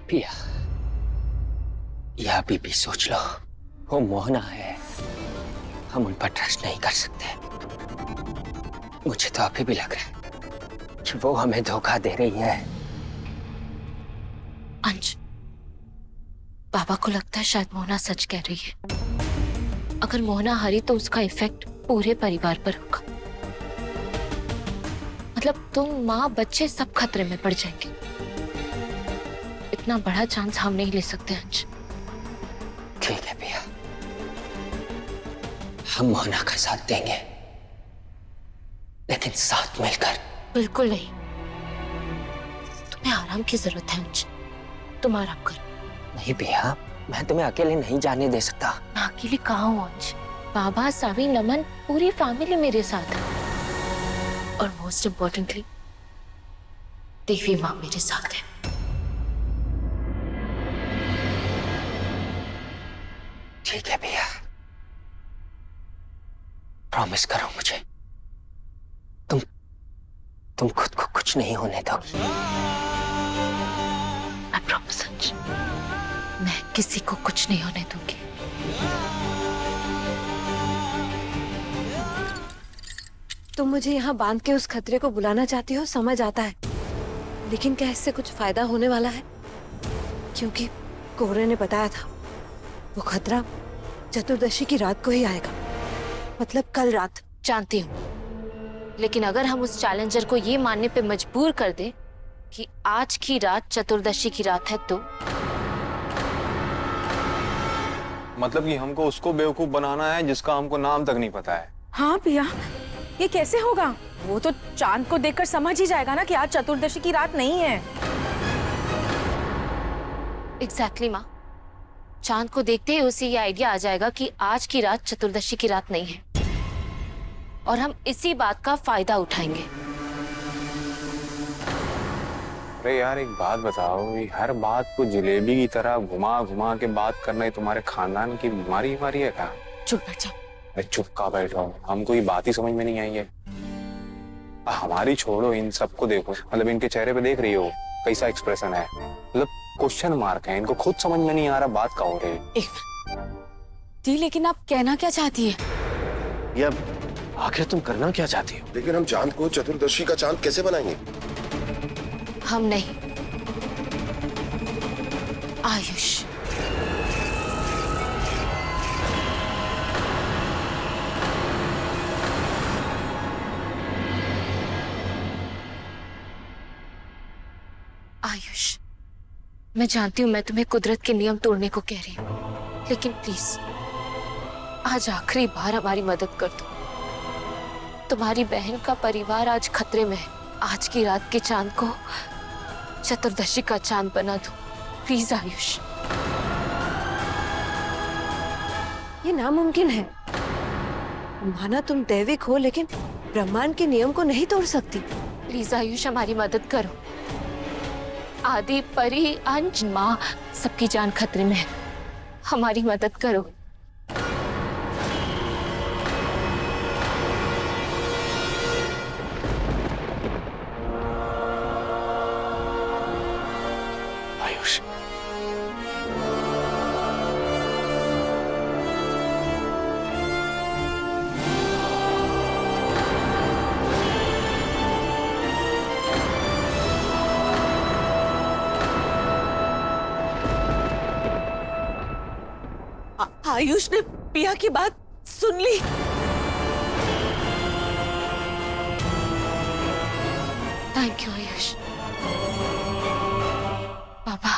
पिया, या अभी भी सोच लो, वो मोहना है, हम उन पर ट्रस्ट नहीं कर सकते। मुझे तो अभी भी लग रहा है कि वो हमें धोखा दे रही है। अंश, बाबा को लगता है शायद मोहना सच कह रही है। अगर मोहना हारी तो उसका इफेक्ट पूरे परिवार पर होगा। मतलब तुम, माँ, बच्चे सब खतरे में पड़ जाएंगे। इतना बड़ा चांस हम नहीं ले सकते अंश। ठीक है पिया, हम मोहना का साथ देंगे, लेकिन साथ मिलकर। बिल्कुल नहीं, तुम्हें आराम की जरूरत है अंश। तुम आराम करो। नहीं पिया, मैं तुम्हें अकेले नहीं जाने दे सकता। मैं अकेले कहाँ हूँ अंश? बाबा, सावी, नमन, पूरी फैमिली मेरे साथ है। और मोस्ट इम्पोर्टेंटली देवी माँ मेरे साथ है। ठीक है भैया, प्रॉमिस करो मुझे, तुम खुद को कुछ नहीं होने दोगी। आई प्रॉमिस अंश, मैं किसी को कुछ नहीं होने दूंगी। तुम मुझे यहाँ बांध के उस खतरे को बुलाना चाहती हो, समझ आता है, लेकिन क्या इससे कुछ फायदा होने वाला है? क्योंकि कोहरे ने बताया था वो खतरा चतुर्दशी की रात को ही आएगा, मतलब कल रात। जानती हूँ, लेकिन अगर हम उस चैलेंजर को ये मानने पे मजबूर कर दे कि आज की रात चतुर्दशी की रात है, तो मतलब कि हमको उसको बेवकूफ बनाना है जिसका हमको नाम तक नहीं पता है। हाँ पिया, ये कैसे होगा? वो तो चांद को देखकर समझ ही जाएगा ना कि आज चतुर्दशी की रात नहीं है। एग्जैक्टली माँ, चांद को देखते ही उसे ये आइडिया आ जाएगा कि आज की रात चतुर्दशी की रात नहीं है, और हम इसी बात का फायदा उठाएंगे। अरे यार एक बात बताओ, ये हर बात को जलेबी की तरह घुमा घुमा के बात करना ही तुम्हारे खानदान की बीमारी है क्या? चुप बैठ जाओ। अरे चुप का बैठो, हमको ये बात ही समझ में नहीं आई है। हमारी छोड़ो, इन सबको देखो, मतलब इनके चेहरे पे देख रही हो कैसा एक्सप्रेशन है, मतलब क्वेश्चन मार्क है। इनको खुद समझ में नहीं आ रहा बात का हो रही है। दी, लेकिन आप कहना क्या चाहती है? या आखिर तुम करना क्या चाहती हो? लेकिन हम चांद को चतुर्दशी का चांद कैसे बनाएंगे? हम नहीं, आयुष। आयुष, मैं जानती हूँ मैं तुम्हें कुदरत के नियम तोड़ने को कह रही हूँ, लेकिन प्लीज आज आखिरी बार हमारी मदद कर दो। तुम्हारी बहन का परिवार आज खतरे में है। आज की रात के चांद को चतुर्दशी का चांद बना दो, प्लीज आयुष। ये नामुमकिन है। माना तुम दैविक हो, लेकिन ब्रह्मांड के नियम को नहीं तोड़ सकती। प्लीज आयुष, हमारी मदद करो। आदि, परी, अंश, माँ, सबकी जान खतरे में है, हमारी मदद करो। आयुष, आयुष ने पिया की बात सुन ली। Thank you Ayush. बाबा,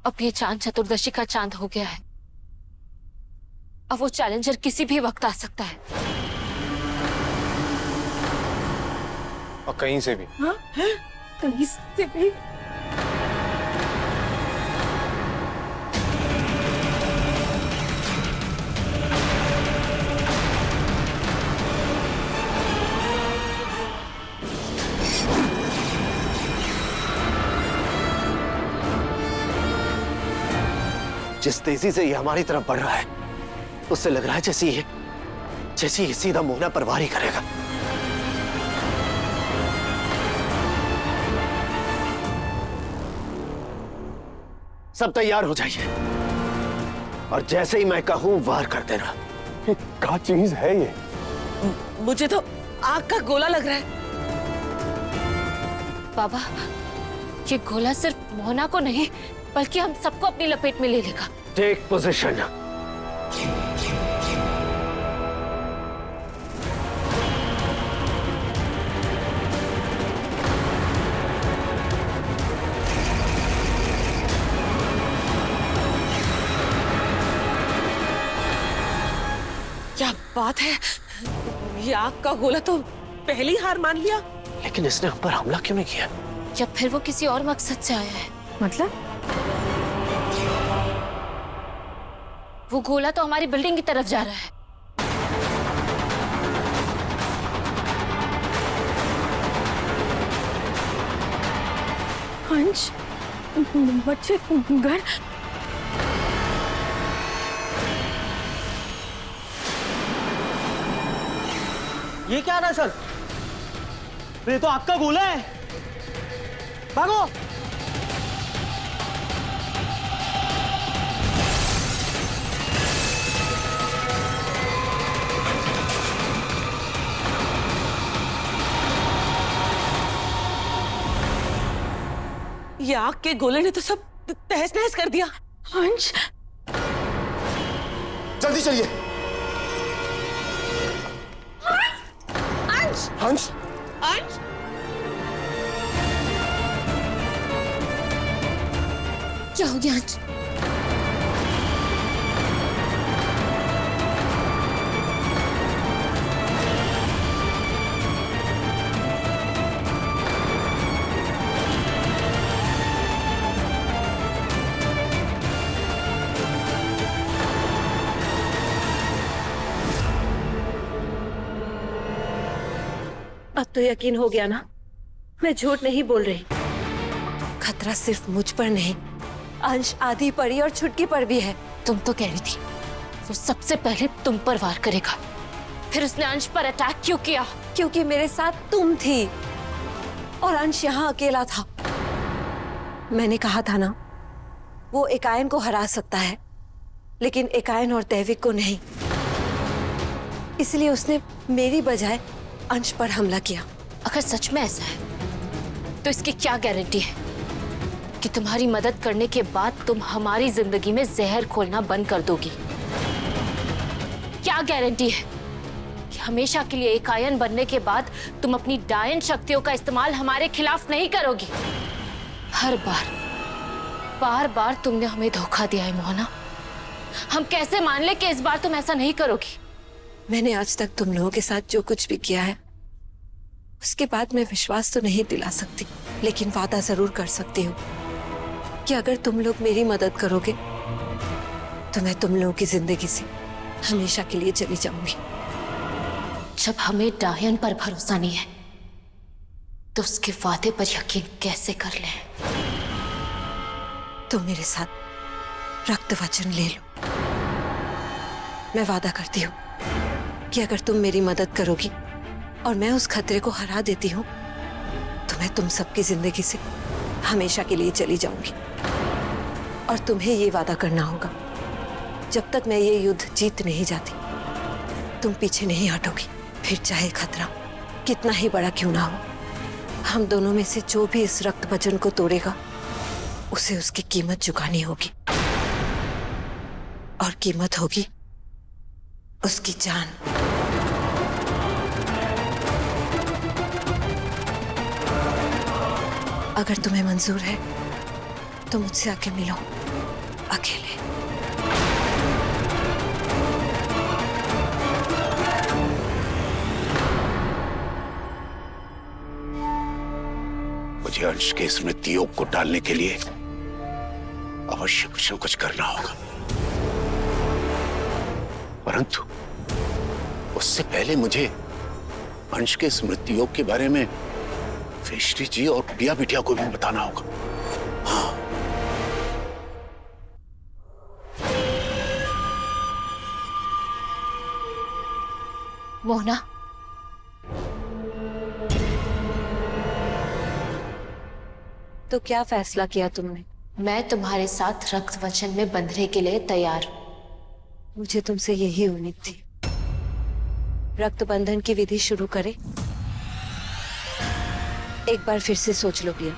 अब ये चांद चतुर्दशी का चांद हो गया है। अब वो चैलेंजर किसी भी वक्त आ सकता है। और कहीं से भी। हाँ? कहीं से भी? जिस तेजी से ये हमारी तरफ बढ़ रहा है, उससे लग रहा है जैसे ये सीधा मोहना पर वार ही करेगा। सब तैयार हो जाइए और जैसे ही मैं कहूं वार कर देना। ये क्या चीज है ये? मुझे तो आग का गोला लग रहा है। बाबा, ये गोला सिर्फ मोहना को नहीं बल्कि हम सबको अपनी लपेट में ले लेगा। Take position. क्या बात है, ये आग का गोला तो पहली हार मान लिया। लेकिन इसने हम पर हमला क्यों नहीं किया? या फिर वो किसी और मकसद से आया है? मतलब? वो गोला तो हमारी बिल्डिंग की तरफ जा रहा है। अंश, बच्चे घर। ये क्या रहा सर? ये तो आग का गोला है। भागो। ये आग के गोले ने तो सब तहस नहस कर दिया। अंश, जल्दी चलिए। हंस, अंश, क्या हो गया अंश? अब तो यकीन हो गया ना, मैं झूठ नहीं बोल रही। खतरा सिर्फ मुझ पर नहीं, अंश, आदि, परी और छुटकी पर भी है। तुम तो कह रही थी वो सबसे पहले तुम पर वार करेगा, फिर उसने अंश पर अटैक क्यों किया? क्योंकि मेरे साथ तुम थी और अंश यहाँ अकेला था। मैंने कहा था ना, वो एकायन को हरा सकता है लेकिन एकायन और दैविक को नहीं। इसलिए उसने मेरी बजाय अंश पर हमला किया। अगर सच में ऐसा है तो इसकी क्या गारंटी है कि तुम्हारी मदद करने के बाद तुम हमारी जिंदगी में जहर खोलना बंद कर दोगी? क्या गारंटी है कि हमेशा के लिए एकायन बनने के बाद तुम अपनी डायन शक्तियों का इस्तेमाल हमारे खिलाफ नहीं करोगी? हर बार बार तुमने हमें धोखा दिया है मोहना। हम कैसे मान ले कि इस बार तुम ऐसा नहीं करोगी? मैंने आज तक तुम लोगों के साथ जो कुछ भी किया है उसके बाद मैं विश्वास तो नहीं दिला सकती, लेकिन वादा जरूर कर सकती हूँ कि अगर तुम लोग मेरी मदद करोगे तो मैं तुम लोगों की जिंदगी से हमेशा के लिए चली जाऊंगी। जब हमें डायन पर भरोसा नहीं है तो उसके वादे पर यकीन कैसे कर लें? तुम मेरे साथ रक्त वचन ले लो। मैं वादा करती हूँ कि अगर तुम मेरी मदद करोगी और मैं उस खतरे को हरा देती हूँ तो मैं तुम सबकी जिंदगी से हमेशा के लिए चली जाऊंगी। और तुम्हें ये वादा करना होगा, जब तक मैं ये युद्ध जीत नहीं जाती तुम पीछे नहीं हटोगी, फिर चाहे खतरा कितना ही बड़ा क्यों ना हो। हम दोनों में से जो भी इस रक्त वचन को तोड़ेगा उसे उसकी कीमत चुकानी होगी, और कीमत होगी उसकी जान। अगर तुम्हें मंजूर है तो मुझसे आके मिलो अकेले। मुझे अंश के स्मृति योग को डालने के लिए अवश्य कुछ न कुछ करना होगा, परंतु उससे पहले मुझे अंश के स्मृति योग के बारे में फेश्री जी और प्रिया बिटिया को भी बताना होगा। हाँ। मोहना, तो क्या फैसला किया तुमने? मैं तुम्हारे साथ रक्त वचन में बंधने के लिए तैयार हूं। मुझे तुमसे यही उम्मीद थी। रक्त बंधन की विधि शुरू करें? एक बार फिर से सोच लो प्रिया।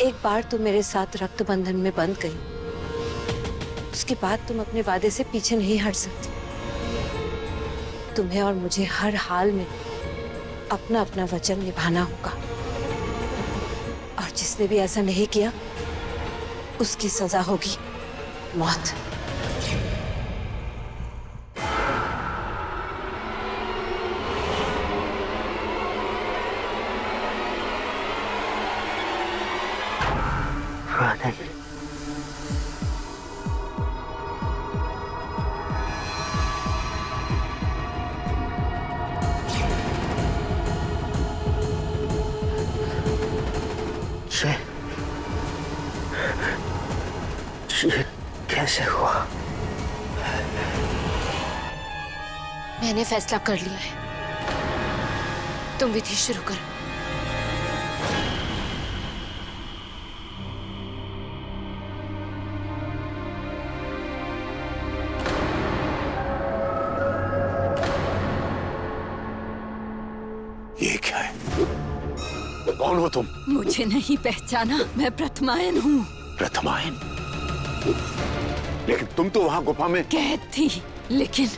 एक बार तुम मेरे साथ रक्त बंधन में बंध गई, उसके बाद तुम अपने वादे से पीछे नहीं हट सकती। तुम्हें और मुझे हर हाल में अपना अपना वचन निभाना होगा, और जिसने भी ऐसा नहीं किया उसकी सजा होगी मौत। ये कैसे हुआ? मैंने फैसला कर लिया है, तुम विधि शुरू करो। ये क्या है? कौन हो तुम? मुझे नहीं पहचाना? मैं प्रथमायन हूँ। प्रथमायन? लेकिन तुम तो वहां गुफा में कैद थी, लेकिन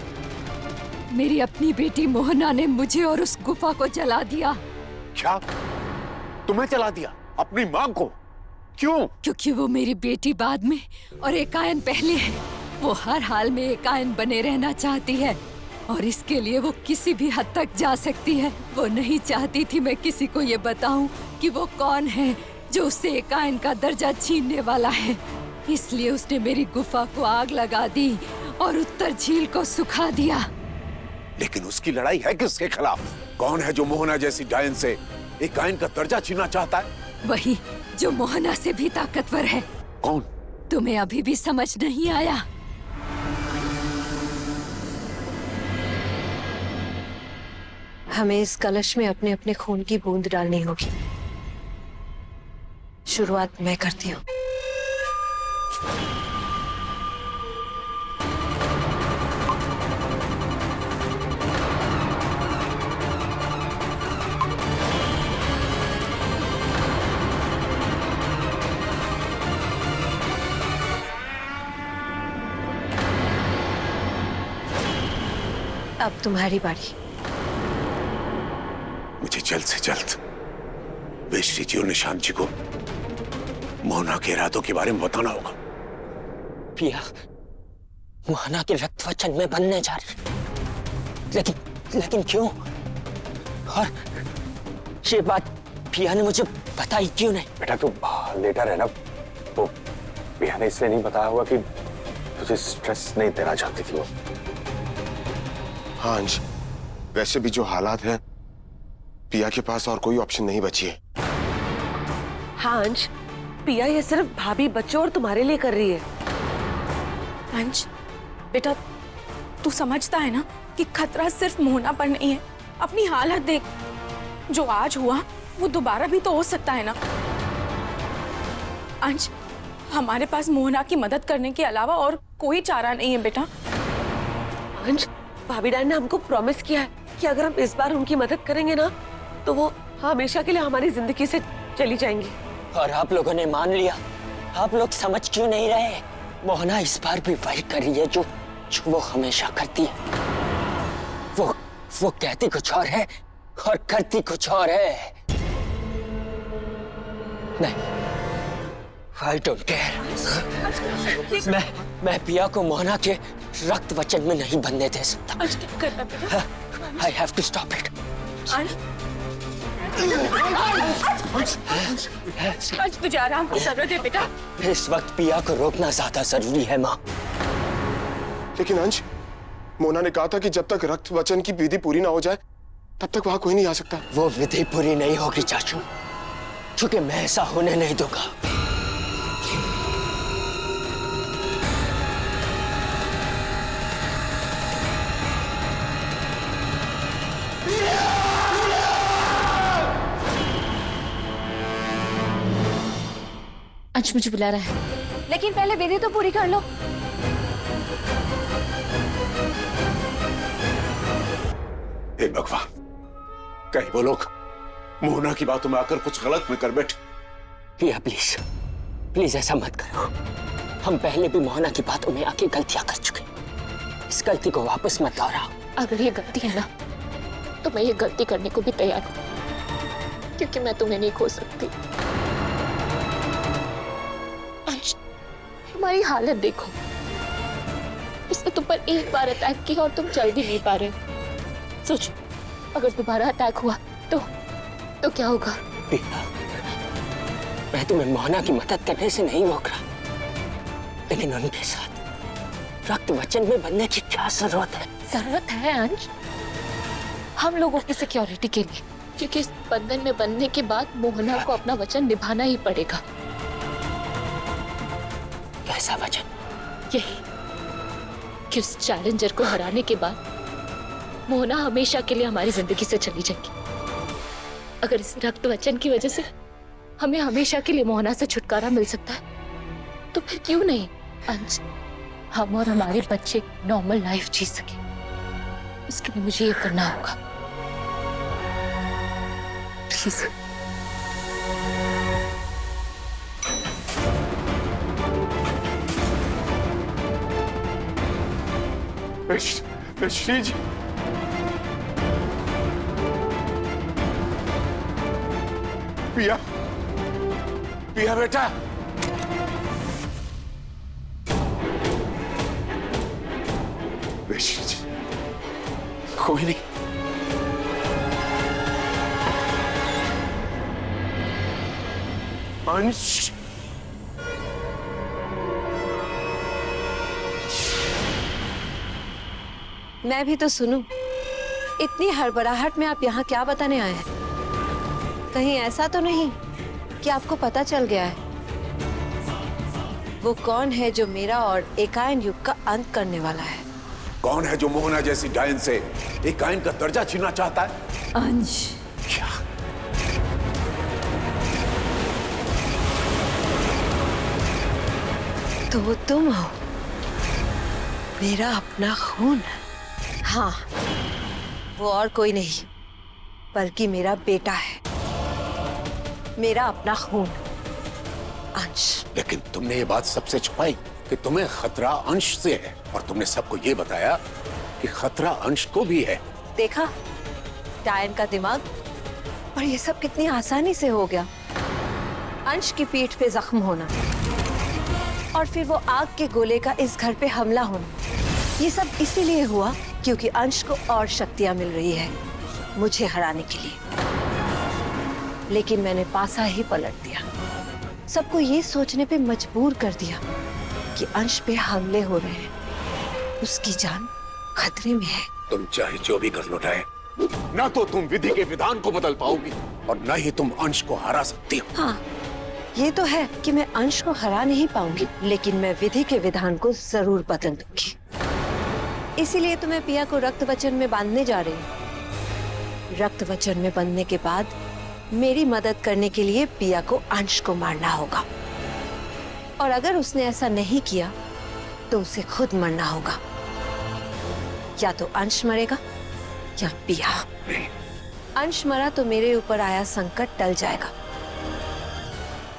मेरी अपनी बेटी मोहना ने मुझे और उस गुफा को जला दिया। क्या? तुम्हें जला दिया? अपनी माँ को? क्यों? क्योंकि वो मेरी बेटी बाद में और एकायन पहले है। वो हर हाल में एकायन बने रहना चाहती है, और इसके लिए वो किसी भी हद तक जा सकती है। वो नहीं चाहती थी मैं किसी को ये बताऊं कि वो कौन है जो उससे एकायन का दर्जा छीनने वाला है। इसलिए उसने मेरी गुफा को आग लगा दी और उत्तर झील को सुखा दिया। लेकिन उसकी लड़ाई है किसके खिलाफ? कौन है जो मोहना जैसी डायन से एकायन का दर्जा छीनना चाहता है? वही जो मोहना से भी ताकतवर है। कौन? तुम्हें अभी भी समझ नहीं आया? हमें इस कलश में अपने अपने खून की बूंद डालनी होगी। शुरुआत मैं करती हूँ। अब तुम्हारी बारी। मुझे जल्द से जल्द वेश्री जी और निशांत जी को मोहना के इरादों के बारे में बताना होगा। पिया मोहना के रक्त वचन में बनने जा रही, लेकिन क्यों? और ये बात पिया ने मुझे बताई क्यों नहीं? बेटा तू लेटा रहना, वो पिया ने इसलिए नहीं बताया होगा कि तुझे स्ट्रेस नहीं देना चाहती थी वो। हाँ अंश, वैसे भी जो हालात हैं, पिया के पास और कोई ऑप्शन नहीं बची है। हाँ अंश, पिया ये सिर्फ भाभी बच्चों और तुम्हारे लिए कर रही है। अंश बेटा, तू समझता है ना कि खतरा सिर्फ मोहना पर नहीं है। अपनी हालत देख, जो आज हुआ वो दोबारा भी तो हो सकता है ना। अंश, हमारे पास मोहना की मदद करने के अलावा और कोई चारा नहीं है बेटा। अंश, भाभी डान ने हमको प्रॉमिस किया है कि अगर हम इस बार उनकी मदद करेंगे ना, तो वो हमेशा के लिए हमारी जिंदगी से चली जाएंगी। और आप लोगों ने मान लिया। आप लोग समझ क्यों नहीं रहे? मोहना इस बार भी वही कर रही है जो वो हमेशा करती है। वो कहती कुछ और है और करती कुछ और है। नहीं, I don't care। मैं पिया को मोहना के रक्त वचन में नहीं बनने दे सकता। I have to stop it। अंश, तुझे आराम की जरूरत है बेटा। इस वक्त पिया को रोकना ज्यादा जरूरी है माँ। लेकिन अंश, मोना ने कहा था कि जब तक रक्त वचन की विधि पूरी ना हो जाए तब तक वहां कोई नहीं आ सकता। वो विधि पूरी नहीं होगी चाचू, क्योंकि मैं ऐसा होने नहीं दूंगा। अंश मुझे बुला रहा है। लेकिन पहले विधि तो पूरी कर लो। हे भगवान, कहीं वो लोग मोहना की बातों में आकर कुछ गलत न कर बैठे। पिया प्लीज, प्लीज ऐसा मत करो। हम पहले भी मोहना की बातों में आके गलतियां कर चुके। इस गलती को वापस मत दोहराओ। अगर ये गलती है ना, तो मैं ये गलती करने को भी तैयार हूँ, क्योंकि मैं तुम्हें नहीं खो सकती। अंश, तुम्हारी हालत देखो। उसने तुम पर एक बार अटैक किया और तुम चल भी नहीं पा रहे हो। सोचो, अगर दोबारा अटैक हुआ तो क्या होगा? पिया, मैं तुम्हें मोहना की मदद करने से नहीं रोक रहा, लेकिन उनके साथ रक्त वचन में बनने की क्या जरूरत है? जरूरत है अंश, हम लोगों की सिक्योरिटी के लिए, क्योंकि इस बंधन में बनने के बाद मोहना को अपना वचन निभाना ही पड़ेगा। कैसा वचन? यही कि उस चैलेंजर को हराने के बाद मोहना हमेशा के लिए हमारी जिंदगी से चली जाएगी। अगर इस रक्त वचन की वजह से हमें हमेशा के लिए मोहना से छुटकारा मिल सकता है, तो फिर क्यों नहीं अंश, हम और हमारे बच्चे नॉर्मल लाइफ जी सके। इसके लिए मुझे ये करना होगा। प्लीज। श्री जी, पिया, पिया बेटा, श्री जी, कोई नहीं। अंश, मैं भी तो सुनूं। इतनी हड़बड़ाहट में आप यहाँ क्या बताने आए हैं? कहीं ऐसा तो नहीं कि आपको पता चल गया है वो कौन है जो मेरा और एकायन युग का अंत करने वाला है? कौन है जो मोहना जैसी डायन से एकायन का दर्जा छीनना चाहता है? अंश, क्या? तो वो तुम हो, मेरा अपना खून। हाँ, वो और कोई नहीं बल्कि मेरा बेटा है, मेरा अपना खून, अंश। लेकिन तुमने ये बात सबसे छुपाई कि तुम्हें खतरा अंश से है, और तुमने सबको ये बताया कि खतरा अंश को भी है। देखा डायन का दिमाग, और ये सब कितनी आसानी से हो गया। अंश की पीठ पे जख्म होना और फिर वो आग के गोले का इस घर पे हमला होना, ये सब इसीलिए हुआ क्योंकि अंश को और शक्तियां मिल रही है मुझे हराने के लिए। लेकिन मैंने पासा ही पलट दिया, सबको ये सोचने पे मजबूर कर दिया कि अंश पे हमले हो रहे हैं, उसकी जान खतरे में है। तुम चाहे जो भी कर लो डायन, ना तो तुम विधि के विधान को बदल पाओगी और ना ही तुम अंश को हरा सकती हो। हाँ, ये तो है कि मैं अंश को हरा नहीं पाऊंगी, लेकिन मैं विधि के विधान को जरूर बदल दूंगी। इसीलिए तो मैं पिया को रक्त वचन में बांधने जा रही हूँ। रक्त वचन में बंधने के बाद मेरी मदद करने के लिए पिया को अंश को मारना होगा, और अगर उसने ऐसा नहीं किया तो उसे खुद मरना होगा। या तो अंश मरेगा या पिया। अंश मरा तो मेरे ऊपर आया संकट टल जाएगा,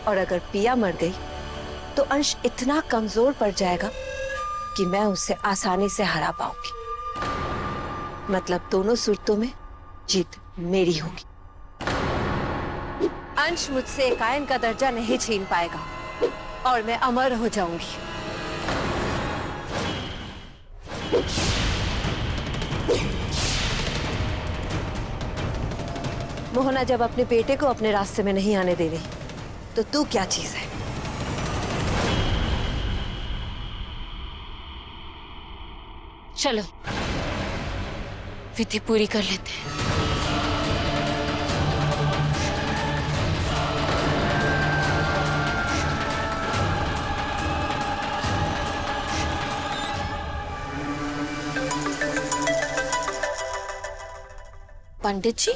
और अगर पिया मर गई तो अंश इतना कमजोर पड़ जाएगा कि मैं उसे आसानी से हरा पाऊंगी। मतलब दोनों सूरतों में जीत मेरी होगी। अंश मुझसे एकायन का दर्जा नहीं छीन पाएगा और मैं अमर हो जाऊंगी। मोहना जब अपने बेटे को अपने रास्ते में नहीं आने दे रही, तो तू क्या चीज है? चलो विधि पूरी कर लेते हैं। पंडित जी,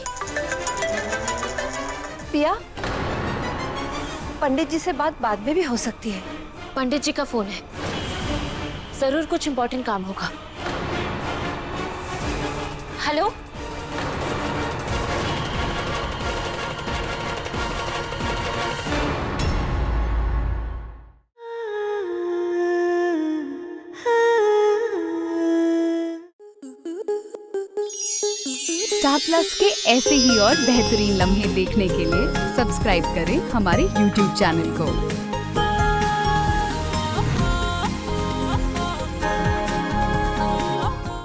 पिया, पंडित जी से बात बाद में भी हो सकती है। पंडित जी का फोन है, जरूर कुछ इंपॉर्टेंट काम होगा। हेलो, स्टार प्लस के ऐसे ही और बेहतरीन लम्हे देखने के लिए सब्सक्राइब करें हमारे YouTube चैनल को।